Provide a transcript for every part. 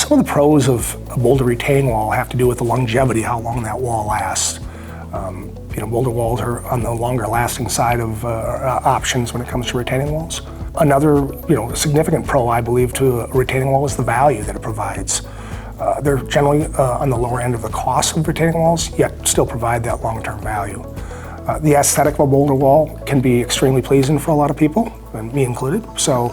Some of the pros of a boulder retaining wall have to do with the longevity, how long that wall lasts. Boulder walls are on the longer lasting side of options when it comes to retaining walls. Another significant pro, I believe, to a retaining wall is the value that it provides. They're generally on the lower end of the cost of retaining walls, yet still provide that long-term value. The aesthetic of a boulder wall can be extremely pleasing for a lot of people, and me included. So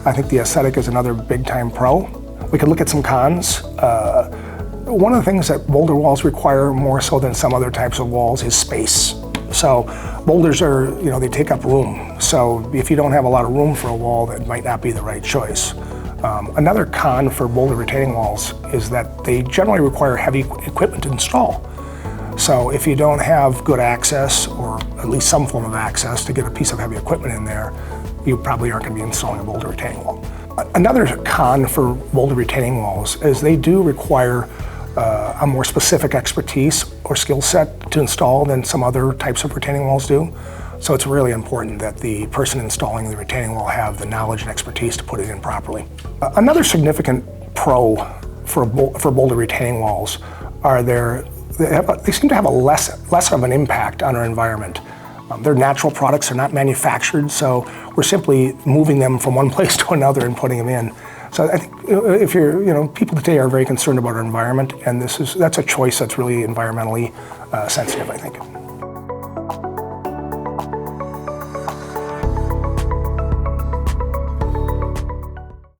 I think the aesthetic is another big-time pro. We could look at some cons. One of the things that boulder walls require more so than some other types of walls is space. So boulders are, they take up room. So if you don't have a lot of room for a wall, that might not be the right choice. Another con for boulder retaining walls is that they generally require heavy equipment to install. So if you don't have good access, or at least some form of access to get a piece of heavy equipment in there, you probably aren't going to be installing a boulder retaining wall. Another con for boulder retaining walls is they do require a more specific expertise or skill set to install than some other types of retaining walls do. So it's really important that the person installing the retaining wall have the knowledge and expertise to put it in properly. Another significant pro for boulder retaining walls are they seem to have a less of an impact on our environment. They're natural products, they're not manufactured, so we're simply moving them from one place to another and putting them in. So I think if people today are very concerned about our environment, and that's a choice that's really environmentally sensitive, I think.